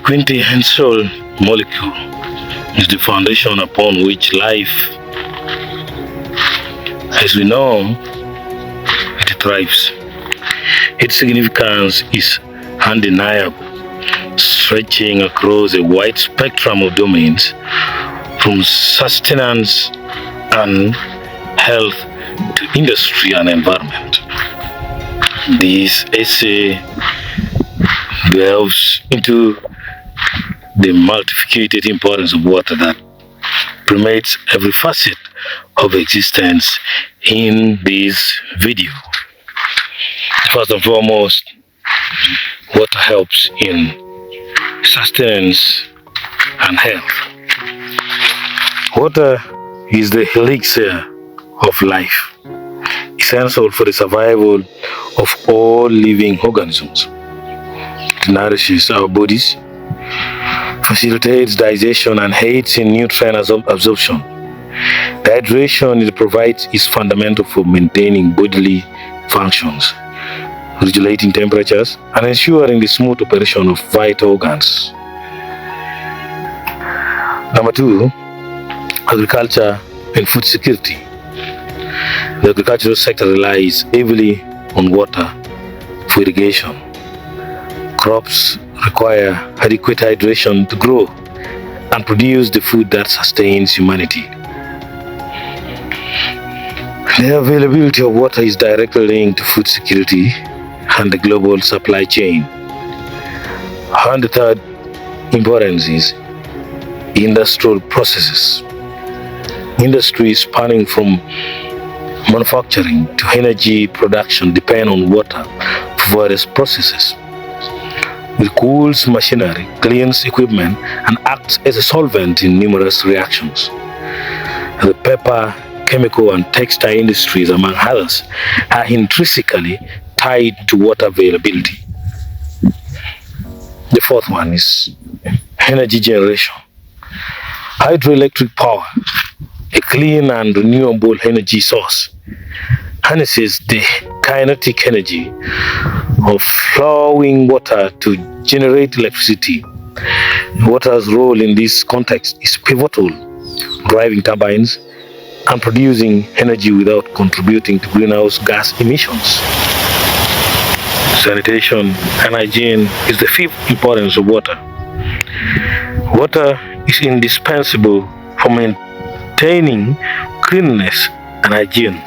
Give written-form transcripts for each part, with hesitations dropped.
quintessential molecule is the foundation upon which life, as we know, it thrives. Its significance is undeniable, stretching across a wide spectrum of domains, from sustenance and health to industry and environment. This essay delves into the multifaceted importance of water that permeates every facet of existence in this video. First and foremost, water helps in sustenance and health. Water is the elixir of life, essential for the survival of all living organisms. It nourishes our bodies, facilitates digestion, and aids in nutrient absorption. Hydration it provides is fundamental for maintaining bodily functions, regulating temperatures, and ensuring the smooth operation of vital organs. Number two, agriculture and food security. The agricultural sector relies heavily on water for irrigation. Crops require adequate hydration to grow and produce the food that sustains humanity. The availability of water is directly linked to food security and the global supply chain. And the third importance is industrial processes. Industries spanning from manufacturing to energy production depend on water for various processes. It cools machinery, cleans equipment, and acts as a solvent in numerous reactions. The paper, chemical, and textile industries, among others, are intrinsically tied to water availability. The fourth one is energy generation. Hydroelectric power, a clean and renewable energy source, harnesses the kinetic energy of flowing water to generate electricity. Water's role in this context is pivotal, driving turbines and producing energy without contributing to greenhouse gas emissions. Sanitation and hygiene is the fifth importance of water. Water is indispensable for maintaining cleanliness and hygiene.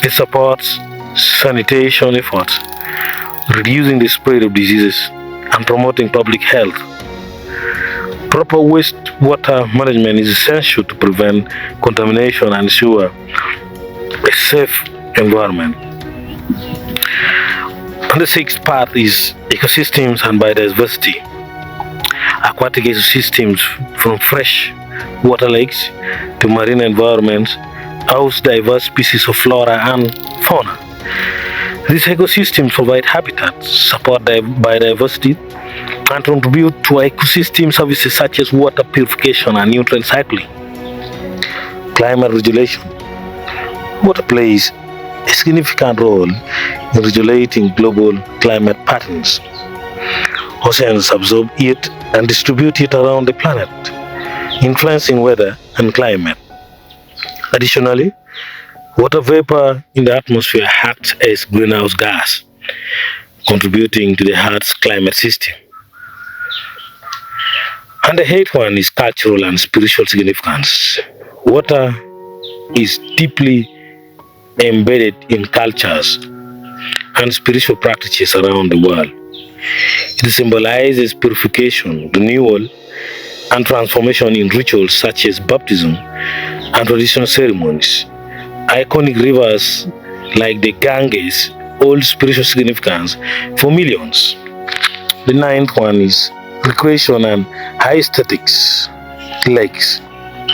It supports sanitation efforts, reducing the spread of diseases, and promoting public health. Proper wastewater management is essential to prevent contamination and ensure a safe environment. And the sixth part is ecosystems and biodiversity. Aquatic ecosystems, from fresh water lakes to marine environments, house diverse species of flora and fauna. These ecosystems provide habitat, support biodiversity, and contribute to ecosystem services such as water purification and nutrient cycling. Climate regulation. Water plays a significant role in regulating global climate patterns. Oceans absorb it and distribute it around the planet, influencing weather and climate. Additionally, water vapor in the atmosphere acts as greenhouse gas, contributing to the Earth's climate system. And the eighth one is cultural and spiritual significance. Water is deeply embedded in cultures and spiritual practices around the world. It symbolizes purification, renewal, and transformation in rituals such as baptism and traditional ceremonies. Iconic rivers like the Ganges hold spiritual significance for millions. The ninth one is recreation and high aesthetics. Lakes,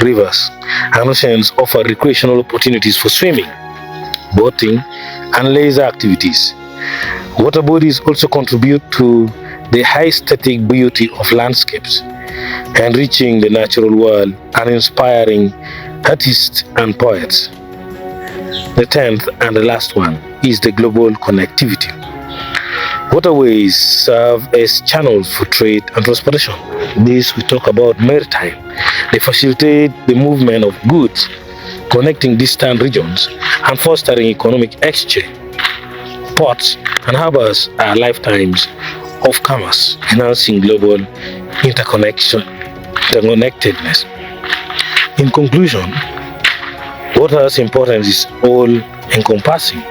rivers, and oceans offer recreational opportunities for swimming, boating, and leisure activities. Water bodies also contribute to the high aesthetic beauty of landscapes, enriching the natural world and inspiring artists and poets. The 10th and the last one is the global connectivity. Waterways serve as channels for trade and transportation. This we talk about maritime. They facilitate the movement of goods, connecting distant regions and fostering economic exchange. Ports and harbors are lifetimes of commerce, enhancing global interconnectedness. In conclusion, water's importance is all-encompassing,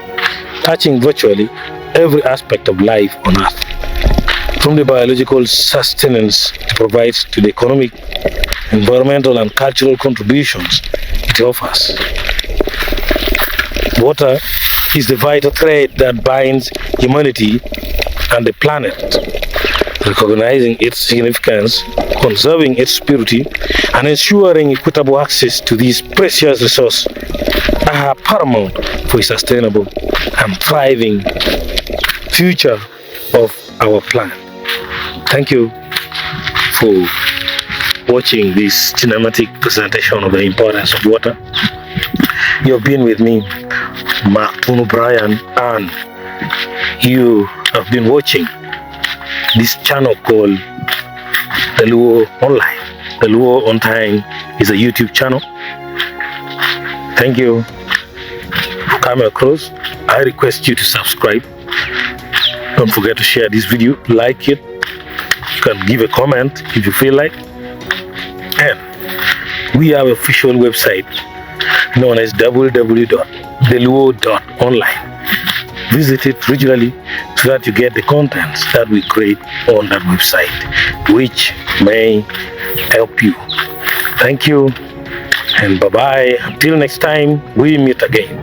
touching virtually every aspect of life on Earth, from the biological sustenance it provides to the economic, environmental, and cultural contributions it offers. Water is the vital thread that binds humanity and the planet. Recognizing its significance, conserving its purity, and ensuring equitable access to this precious resource are paramount for a sustainable and thriving future of our planet. Thank you for watching this cinematic presentation of the importance of water. You've been with me, Mark Tunu Brian, and you have been watching this channel called The Luo Online. The Luo On Time is a YouTube channel. Thank you for coming across. I request you to subscribe. Don't forget to share this video, like it. You can give a comment if you feel like. And we have an official website known as www.theluo.online. Visit it regularly so that you get the contents that we create on that website, which may help you. Thank you, and bye-bye. Until next time, we meet again.